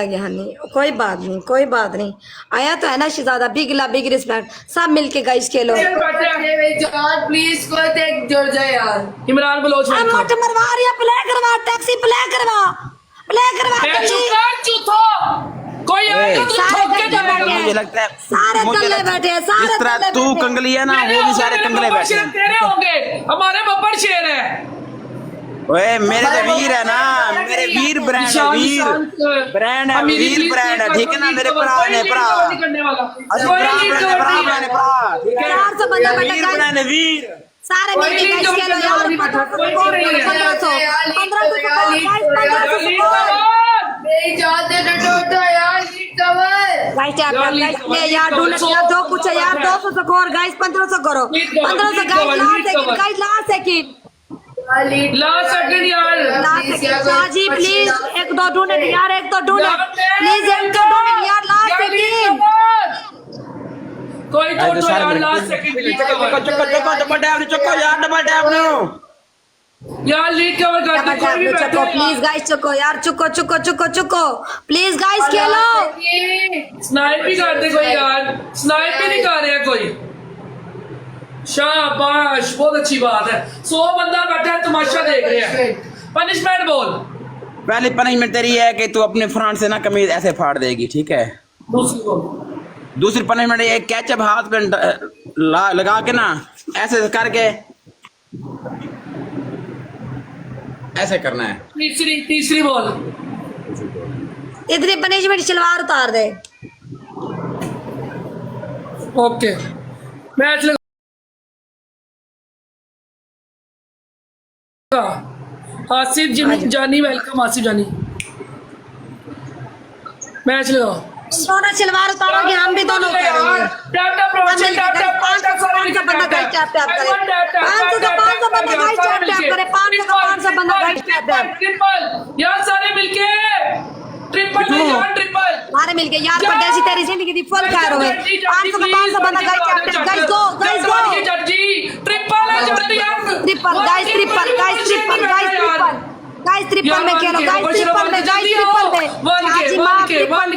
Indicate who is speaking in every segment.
Speaker 1: गया हनी, कोई बात नहीं, कोई बात नहीं। आया तो है ना शहजादा, बिग लव बिग रिस्पेक्ट, सब मिलके गाइस खेलो।
Speaker 2: प्लीज कोई एक जुड़ जाए यार।
Speaker 3: इमरान बलोच
Speaker 1: अब मत मरवा रही है, प्ले करवा टैक्सी, प्ले करवा
Speaker 3: कोई आएगा तो ठोक के जाएगा।
Speaker 4: मुझे लगता है
Speaker 1: सारे तल्ले बैठे हैं, सारे
Speaker 4: जिस तरह तू कंगली है ना, वो भी सारे कंगले बैठे हैं।
Speaker 3: तेरे होंगे, हमारे बब्बर शेर है।
Speaker 4: ओए मेरे तो वीर है ना, मेरे वीर ब्रांड है, वीर ब्रांड है, वीर ब्रांड है, ठीक है ना। मेरे भरा ने भरा ठीक है,
Speaker 1: 400 बंदा बैठा
Speaker 4: वीर ब्रांड है, वीर
Speaker 1: सारे मिलके गाइस खेलो यार। 1500
Speaker 2: मेरी जान दे दो यार, लीड कवर।
Speaker 1: गाइस यार डोनेट यार, जो कुछ है यार, 200 से और गाइस 1500 करो, 1500 guys last second
Speaker 3: last second यार।
Speaker 1: हाजी प्लीज एक दो डोनेट यार, एक दो डोनेट प्लीज, एक दो डोनेट यार, लास्ट सेकंड
Speaker 3: कोई तो यार लास्ट सेकंड
Speaker 4: चुको यार, डबल टैप नो
Speaker 3: यार, लीड कवर कर दे कोई भी
Speaker 1: चुको प्लीज गाइस, चुको यार, चुको प्लीज गाइस खेलो।
Speaker 3: स्नाइप भी कर दे कोई यार, स्नाइप भी नहीं कर रहा कोई। शाबाश, बहुत अच्छी बात है। 100 बंदा बैठा है, तमाशा देख रहे हैं। पनिशमेंट बोल।
Speaker 4: पहली पनिशमेंट तेरी है कि तू अपने फ्रंट से ना कमीज ऐसे फाड़ देगी, ठीक है।
Speaker 3: दूसरी बोल।
Speaker 4: दूसरी पनिशमेंट ये कैचअप हाथ पे लगा के ना ऐसे करके ऐसे करना है।
Speaker 3: तीसरी बोल।
Speaker 1: इतनी पनिशमेंट शलवार उतार दे।
Speaker 3: ओके मैच लगा। आसिफ जानी वेलकम। आसिफ जानी मैच लगाओ।
Speaker 1: दोनों शलवार उतारोगे, हम भी दोनों उतारेंगे। 500 बंदा गाइस टैप टैप करे, 500 बंदा गाइस टैप टैप करे, 500 बंदा गाइस टैप टैप।
Speaker 3: ट्रिपल यार, सारे मिलके ट्रिपल यार, ट्रिपल
Speaker 1: सारे मिलके यार, परदेसी तेरी जिंदगी दी फुल खैर होवे। 500 बंदा guys tap tap, guys go
Speaker 3: Jersey triple है, जल्दी यार,
Speaker 1: triple guys, triple guys, triple guys, triple guys, triple में खेलो गाइस, ट्रिपल में गाइस, ट्रिपल में हाजी मार, ट्रिपल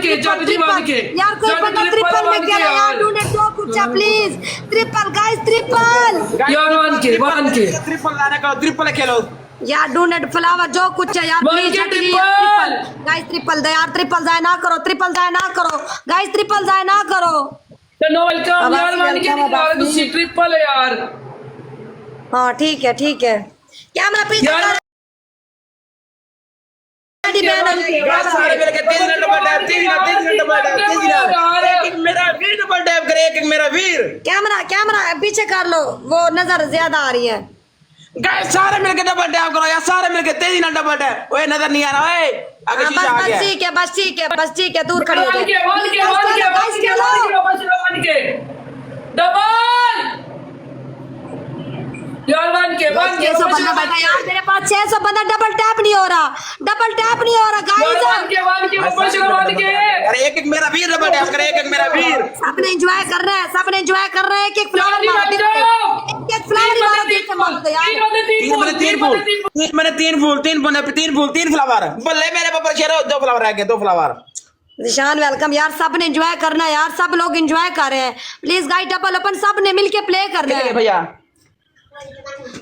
Speaker 1: यार, कोई बंदा ट्रिपल में खेलो यार, डोनेट दो कुछ प्लीज, ट्रिपल गाइस, ट्रिपल
Speaker 3: यार, वन के
Speaker 4: ट्रिपल लाने का, ट्रिपल खेलो
Speaker 1: यार, डोनेट फ्लावर जो कुछ है यार, प्लीज ट्रिपल गाइस, ट्रिपल दे यार, ट्रिपल जाए ना करो, ट्रिपल जाए ना करो गाइस, ट्रिपल जाए ना करो।
Speaker 3: नो वेलकम यार, वन के ट्रिपल है यार।
Speaker 1: हाँ ठीक है कैमरा पीछे
Speaker 4: सारे मिलके 3 minute double tap, 3 minute double tap, 3 minute एक मेरा वीर डबल टैप करे, एक मेरा वीर।
Speaker 1: कैमरा पीछे कर लो, वो नजर ज्यादा आ रही है।
Speaker 4: गाइस सारे मिलके डबल टैप करो यार, सारे मिलके 3 मिनट डबल टैप। ओए नजर नहीं आ रहा, ओए आगे शीशा आ गया।
Speaker 1: बस ठीक है, दूर खड़ी हो
Speaker 3: वन के डबल यार, वन के
Speaker 1: 600 बंदा बैठा यार, मेरे पास 600 बंदा, डबल टैप नहीं हो रहा गाइस।
Speaker 4: अरे एक मेरा वीर डबल टैप करे, एक मेरा वीर।
Speaker 1: सबने एंजॉय कर रहे हैं, एक फ्लावर मारो, एक फ्लावर मारो, देख मारो तो यार।
Speaker 4: 3 फूल 3 फ्लावर। बल्ले मेरे पापा शेरो, 2 फ्लावर रह गए, 2 फ्लावर।
Speaker 1: निशान वेलकम यार, सबने एंजॉय करना है यार, सब लोग एंजॉय कर रहे हैं प्लीज गाइस, डबल अपन सबने मिलके प्ले करना है
Speaker 4: भैया।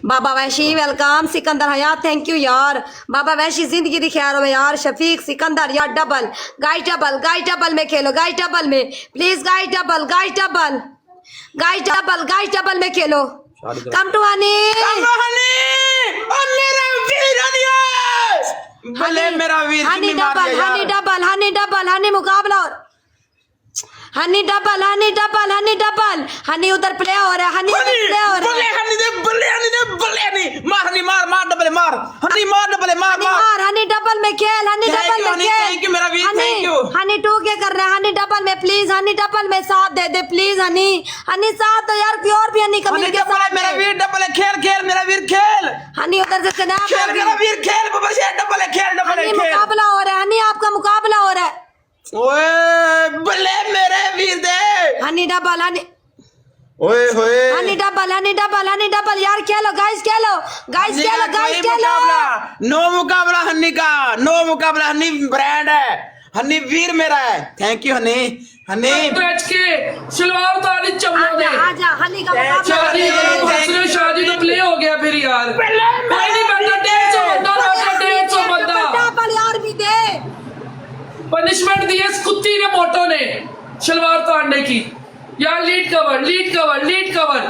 Speaker 1: Baba Vaishi welcome, Sikandar Hayat thank you यार, बाबा वैशी जिंदगी दी खैर हो यार, शफीक सिकंदर यार, डबल गाइस, डबल में खेलो गाइस, डबल में प्लीज गाइस, डबल में खेलो। कम टू हनी,
Speaker 4: मेरा वीर
Speaker 1: हनी डबल, हनी मुकाबला, हनी डबल, हनी उधर प्ले हो रहा है, हनी प्ले हो रहा है, हनी डबल में खेल, हनी 2 के कर रहा है, हनी डबल में प्लीज, हनी डबल में साथ दे दे प्लीज, हनी साथ तो यार, कोई और भी हनी कमी के साथ
Speaker 4: मेरा वीर डबल है, खेल मेरा वीर खेल,
Speaker 1: हनी उधर से स्नैप
Speaker 4: खेल मेरा वीर खेल, बाबा से डबल है, खेल डबल है,
Speaker 1: मुकाबला हो रहा है, हनी आपका मुकाबला हो रहा है।
Speaker 4: ओए बल्ले मेरे वीर दे,
Speaker 1: हनी डबल,
Speaker 4: ओए होए
Speaker 1: हनी डबल यार, खेलो गाइस, खेलो
Speaker 4: नो मुकाबला हन्नी का, नो मुकाबला, हन्नी ब्रांड है, हनी वीर मेरा है। Thank you Honey. Honey
Speaker 3: match के शलवार उतारी चमड़ा दे।
Speaker 1: आजा हनी का
Speaker 3: शादी
Speaker 1: मुकाबला
Speaker 3: शादी तो प्ले हो गया फिर यार। कोई नहीं बैठा 150 बंदा बैठा 150 बंदा।
Speaker 1: बल यार भी दे।
Speaker 3: पनिशमेंट दी है इस कुत्ती ने मोटो ने शलवार उतारने की। यार lead cover lead cover lead cover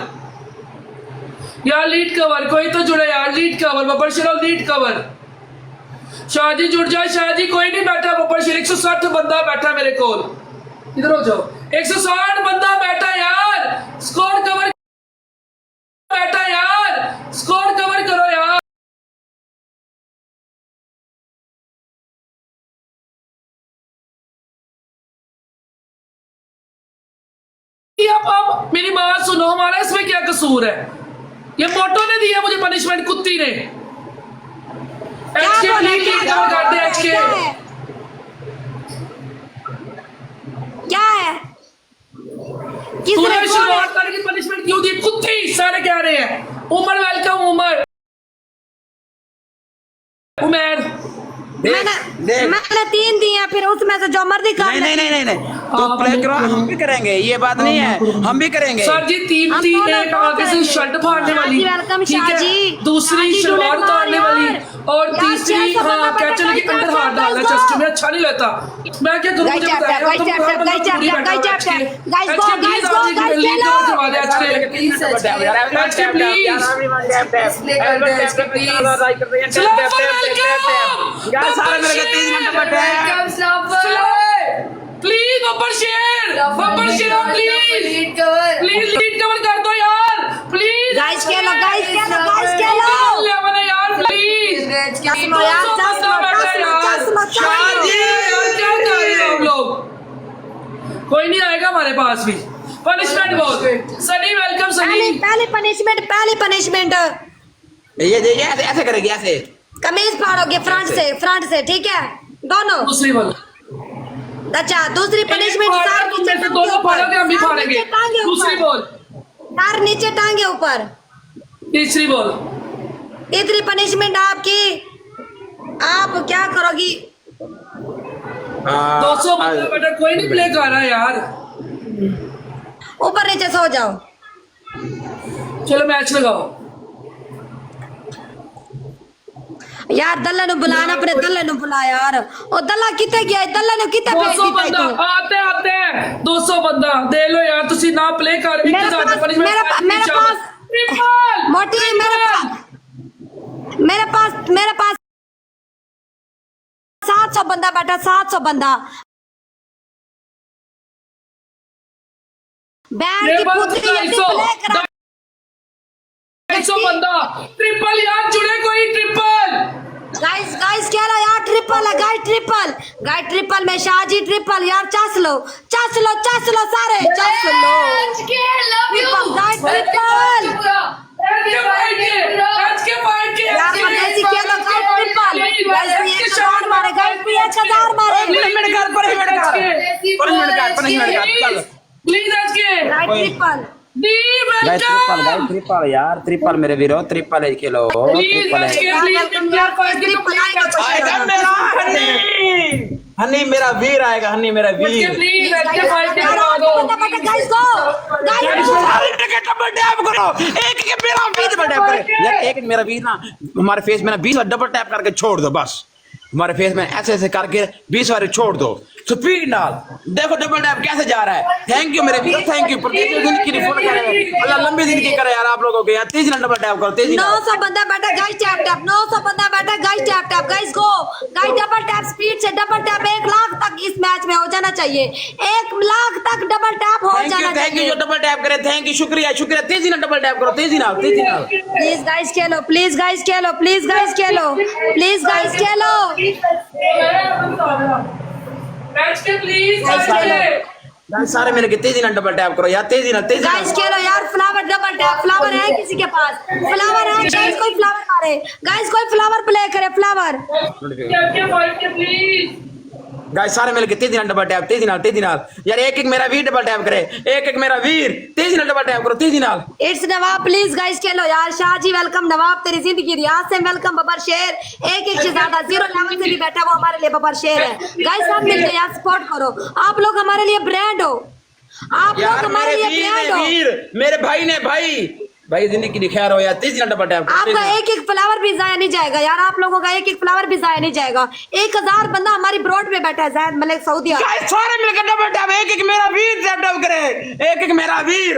Speaker 3: यार लीड कवर कोई तो जुड़े यार लीड कवर बब्बर शेर लीड कवर। शाहजी जुड़ जाए शाहजी। कोई नहीं बैठा बब्बर शेर 160 बंदा बैठा मेरे को। इधर हो जाओ 160 बंदा बैठा यार। स्कोर कवर बैठा यार। स्कोर कवर करो यार। अब मेरी बात सुनो हमारा इसमें क्या कसूर है। ये मोटो ने दिया मुझे पनिशमेंट कुत्ती ने। एचके लीड करते एचके
Speaker 1: क्या है
Speaker 3: तूने शलवार की पनिशमेंट क्यों दी कुत्ती। सारे कह रहे हैं उमर वेलकम उमर उमर।
Speaker 1: मैंने 3 दिए फिर उसमें से जो मर्जी कर ले।
Speaker 4: नहीं तो प्ले करो हम भी करेंगे ये बात नहीं है हम भी करेंगे।
Speaker 3: सर जी तीन एक आगे से शर्ट फाड़ने वाली ठीक है दूसरी शलवार उतारने वाली और तीसरी हाँ कैचल के अंदर हाथ डालना चेस्ट में अच्छा नहीं लगता। मैं क्या करूं मुझे प्लीज बब्बर शेर प्लीज लीड कवर कर दो यार प्लीज।
Speaker 1: गाइस खेलो
Speaker 3: यार प्लीज कोई नहीं आएगा हमारे पास भी। पनिशमेंट बोल सनी वेलकम सनी।
Speaker 1: पहली पनिशमेंट
Speaker 4: ये ऐसे करेगी ऐसे
Speaker 1: कमीज फाड़ोगे फ्रंट से ठीक है दोनों।
Speaker 3: दूसरी बोल
Speaker 1: अच्छा दूसरी पनिशमेंट सर नीचे
Speaker 3: दोनों फाड़ोगे हम भी फाड़ेंगे। दूसरी बोल
Speaker 1: सर नीचे टांगे ऊपर।
Speaker 3: तीसरी बोल
Speaker 1: तीसरी पनिशमेंट आपकी आप क्या करोगी
Speaker 3: 200 बेटा कोई नहीं प्ले कर रहा यार।
Speaker 1: ऊपर नीचे सो जाओ।
Speaker 3: चलो मैच लगाओ
Speaker 1: यार दल्ला ने बुलाना अपने दल्ले ने बुला यार। और दल्ला कितने गया दल्ला ने कितने
Speaker 3: 200 बंदा आते हैं 200 बंदा दे लो यार तुसी ना प्ले कर।
Speaker 1: मेरे पास 700 बंदा बैठा 700 बंदा बैठ के
Speaker 3: 250 बंदा ट्रिपल यार जुड़े कोई ट्रिपल।
Speaker 1: गाइस क्या लो यार ट्रिपल है गाइस ट्रिपल में शाहजी ट्रिपल यार चास लो सारे चास लो ट्रिपल गाइस ट्रिपल यार मर्जी क्या लो गाइस ट्रिपल गाइस 1000 मारे गाइस 1000 मारे
Speaker 4: पनिशमेंट कर
Speaker 3: प्लीज आज के
Speaker 1: गाइस
Speaker 4: ट्रिपल यार ट्रिपल मेरे वीरो ट्रिपल है खेलो हनी मेरा वीर आएगा हनी मेरा वीर। एक मेरा वीर ना हमारे फेस में ना 20 बार डबल टैप करके छोड़ दो बस। हमारे फेस में ऐसे करके 20 बार छोड़ दो स्पीड डाल देखो डबल टैप कैसे जा रहा है। थैंक यू मेरे वीर थैंक यू अल्लाह लंबी जिंदगी करे यार आप लोगों के। तेजी ना डबल टैप करो तेजी
Speaker 1: 900 बंदा बैठा गाइस टैप 900 बंदा बैठा guys tap guys go guys double tap speed से डबल टैप 1 लाख तक इस मैच में हो जाना चाहिए 1 लाख तक डबल टैप हो जाना चाहिए।
Speaker 4: थैंक यू जो डबल टैप करे थैंक यू शुक्रिया तेजी ना डबल टैप करो तेजी ना
Speaker 1: please guys Khelo please guys Khelo
Speaker 3: match के प्लीज
Speaker 4: गाइस सारे मेरे के तेजी ना डबल टैप करो यार तेजी ना
Speaker 1: गाइस खेलो यार फ्लावर डबल टैप फ्लावर है किसी के पास फ्लावर है गाइस कोई फ्लावर मारे गाइस कोई फ्लावर प्ले करे फ्लावर
Speaker 3: के फाइट के प्लीज
Speaker 4: गाइस सारे मिलके तेजी नाल डबल टैप, तेजी नाल यार, एक एक मेरा वीर डबल टैप करे, एक एक मेरा वीर तेजी नाल डबल टैप करो, तेजी नाल।
Speaker 1: इट्स नवाब प्लीज गाइस खेलो यार। शाहजी वेलकम, नवाब तेरी जिंदगी रियाज से वेलकम, बबर शेर एक एक से ज्यादा 0 लेवल से भी बैठा वो हमारे लिए बबर शेर है। गाइस सब मिलके यार सपोर्ट करो, आप लोग हमारे लिए ब्रांड हो, आप लोग
Speaker 4: यार
Speaker 1: हमारे
Speaker 4: मेरे
Speaker 1: लिए ब्रांड हो।
Speaker 4: वीर मेरे भाई ने भाई जिंदगी की खैर हो यार, तेजी नाल डबल टैप।
Speaker 1: आपका एक एक फ्लावर भी जाया नहीं जाएगा यार, आप लोगों का एक एक फ्लावर भी जाया नहीं जाएगा। 1000 बंदा हमारी ब्रॉड पे बैठा है जायद मलिक सऊदी अरब।
Speaker 4: गाइस सारे मिलकर डबल टैप, एक एक मेरा वीर टैप करे, एक एक मेरा वीर।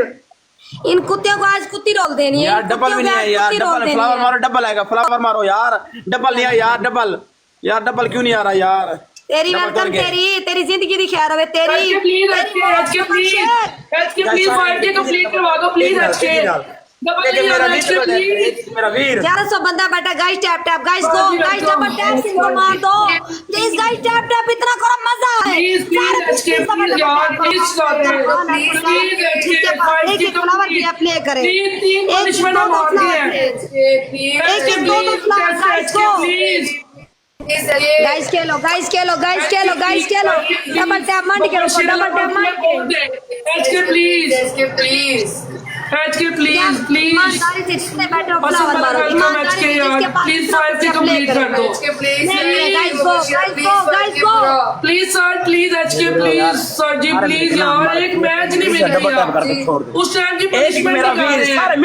Speaker 1: इन कुत्तियों को आज कुत्ती रोल देनी है
Speaker 4: यार डबल भी नहीं है यार, डबल फ्लावर मारो, डबल आएगा, फ्लावर मारो यार, डबल नहीं है यार, डबल क्यों नहीं आ रहा यार।
Speaker 1: तेरी वेलकम, तेरी जिंदगी की खैर हो तेरी।
Speaker 3: प्लीज फाइट के कंप्लीट करवा दो प्लीज।
Speaker 4: मेरा वीर
Speaker 1: 1100 बंदा बैठा। Guys tap tap, guys go, guys double tap से इनको मार दो प्लीज। गाइस टैप टैप, इतना करो मजा है। प्ले करें गाइस खेलो, गाइस खेलो, गाइस खेलो, गाइस खेलो, डबल टैप मार के रखो, डबल टैप मार के
Speaker 3: प्लीज प्लीज
Speaker 1: ईमानदारी से जितने बैठे हो फ्लावर मारो, ईमानदारी से जिसके पास
Speaker 3: प्लीज फाइट के कंप्लीट कर दो
Speaker 1: guys go, guys go, guys go.
Speaker 3: Please sir, please HK, please sir ji, please यार एक मैच नहीं मिल रही उस टाइम की पनिशमेंट
Speaker 4: मेरा
Speaker 3: निकाल
Speaker 4: वीर,
Speaker 3: रहे हैं।
Speaker 4: सारे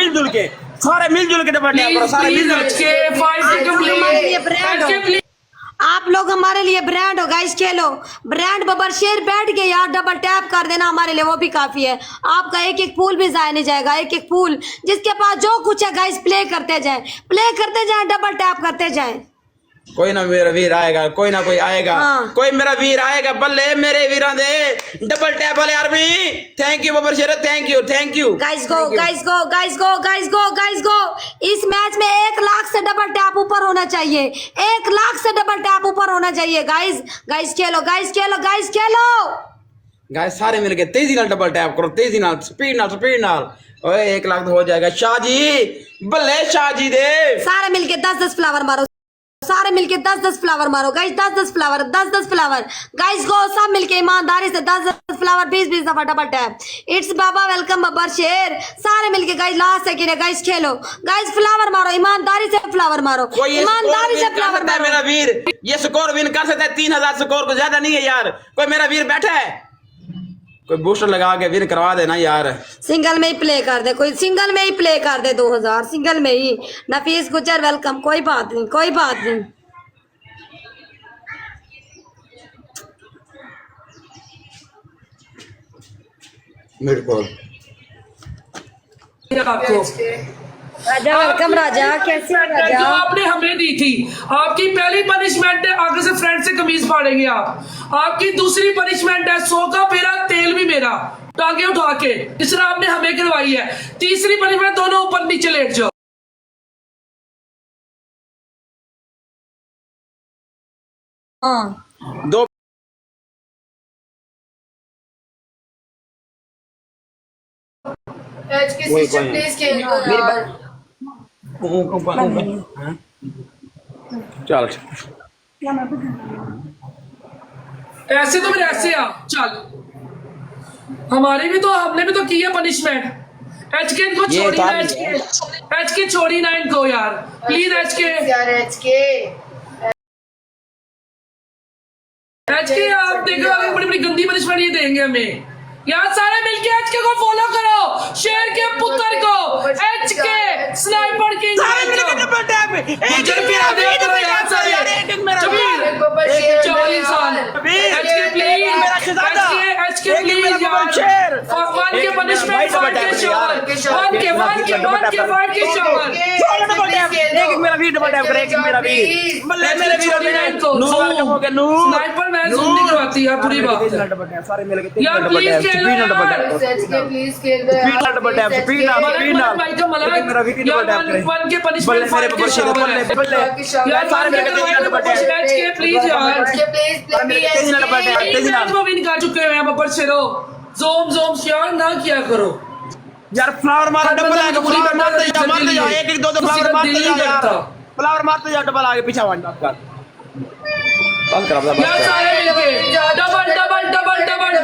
Speaker 4: मिलजुल के डबल टैप करो, सारे
Speaker 3: प्लीज
Speaker 4: मिलजुल
Speaker 3: एचके फाइट के कंप्लीट।
Speaker 1: आप लोग हमारे लिए ब्रांड हो। गाइस खेलो, ब्रांड बबर शेर बैठ के यार डबल टैप कर देना हमारे लिए, वो भी काफी है। आपका एक एक फूल भी जाया नहीं जाएगा, एक एक फूल जिसके पास जो कुछ है गाइस प्ले करते जाएं, डबल टैप करते जाएं।
Speaker 4: कोई ना मेरा वीर आएगा, कोई ना कोई आएगा, कोई मेरा वीर आएगा। बल्ले मेरे वीरां दे डबल टैप वाले आर्मी, थैंक यू बबर शेर, thank you.
Speaker 1: Guys go, guys go, guys go, guys go, guys गो। इस मैच में 1 लाख से डबल टैप ऊपर होना चाहिए, 1 लाख से डबल टैप ऊपर होना चाहिए। गाइस खेलो, गाइस खेलो, गाइस खेलो।
Speaker 4: गाइस सारे मिलके तेजी नाल डबल टैप करो, तेजी नाल, स्पीड नाल। ओए 1 लाख तो हो जाएगा। शाहजी बल्ले, शाहजी दे
Speaker 1: सारे मिलके 10-10 फ्लावर मारो, सारे मिलके 10-10 फ्लावर मारो guys, 10-10 flower, 10-10 flower. Guys go, सब मिलके ईमानदारी से 10-10 फ्लावर, 20-20 दफा double tap. It's Baba welcome बबर शेर, सारे मिलके गाइस लास्ट सेकंड है। गाइस खेलो, गाइस फ्लावर मारो, ईमानदारी से फ्लावर मारो, ईमानदारी से फ्लावर मारो।
Speaker 4: मेरा वीर ये स्कोर विन कर सकता है, 3000 स्कोर को ज्यादा नहीं है यार। कोई मेरा वीर बैठा है, कोई बूस्टर लगा के विन करवा देना यार।
Speaker 1: सिंगल में ही प्ले कर दे, कोई सिंगल में ही प्ले कर दे, 2000 सिंगल में ही। नफीस गुजर वेलकम, कोई बात नहीं, कोई बात नहीं।
Speaker 4: मेरे को
Speaker 1: राजा वेलकम, राजा कैसे हो राजा?
Speaker 3: जो आपने हमें दी थी, आपकी पहली पनिशमेंट है आगे से फ्रेंड से कमीज फाड़ेंगे आप। आपकी दूसरी पनिशमेंट है 100 का मेरा तेल भी मेरा, टांगे उठा के, इस तरह आपने हमें करवाई है। तीसरी पनिशमेंट, दोनों ऊपर नीचे लेट जाओ।
Speaker 1: हाँ
Speaker 4: दो
Speaker 2: प्लीज खेल दो यार।
Speaker 4: चल
Speaker 3: ऐसे तो मेरे ऐसे आ चल, हमारी भी तो, हमने भी तो की है पनिशमेंट। एचके इनको छोड़ी ना, एचके छोड़ी ना इनको यार, प्लीज एचके आप देखो, आगे बड़ी बड़ी गंदी पनिशमेंट ये देंगे हमें यार। सारे मिलके एचके को फॉलो करो, शेर के पुत्र को, एचके स्नाइपर किंग
Speaker 4: सारे मिलके डबल टैप, एक मेरा वीर करो यार, सारे एक मेरा वीर,
Speaker 3: 40 साल एचके प्लीज, एचके प्लीज यार, वन के पनिशमेंट, वन के शॉवर, वन के फाइट के शॉवर।
Speaker 4: एक मेरा वीर डबल टैप करे, एक मेरा वीर बल्ले मेरे वीर नूर वेलकम हो गया। नूर
Speaker 3: स्नाइपर मैच जूम नहीं करवाती यार, पूरी बात है
Speaker 4: डबल टैप, सारे मिलके
Speaker 3: यार।
Speaker 4: Double tap,
Speaker 3: please
Speaker 4: speed double tap,
Speaker 2: please खेल दो यार।
Speaker 4: डबल टैप, स्पीड मेरा वीर डबल टैप करे,
Speaker 3: वन के
Speaker 4: बल्ले
Speaker 3: पनिशमेंट
Speaker 4: मेरे
Speaker 3: फाइट के
Speaker 4: बल्ले
Speaker 3: शॉवर है
Speaker 4: बल्ले
Speaker 3: यार।
Speaker 4: सारे मिलके डबल टैप,
Speaker 3: एचके प्लीज यार,
Speaker 4: तेजी नाल डबल टैप, तेजी नाल।
Speaker 3: मैच में विन कर चुके हैं बब्बर शेरो। जोम यार ना किया करो
Speaker 4: यार, फ्लावर मारो, डबल आगे फ्लावर मारते जाओ, एक एक दो फ्लावर मारते जाओ यार, फ्लावर मारते जाओ, डबल आगे पीछे वन कर। बस करा
Speaker 3: यार सारे मिलके डबल डबल डबल डबल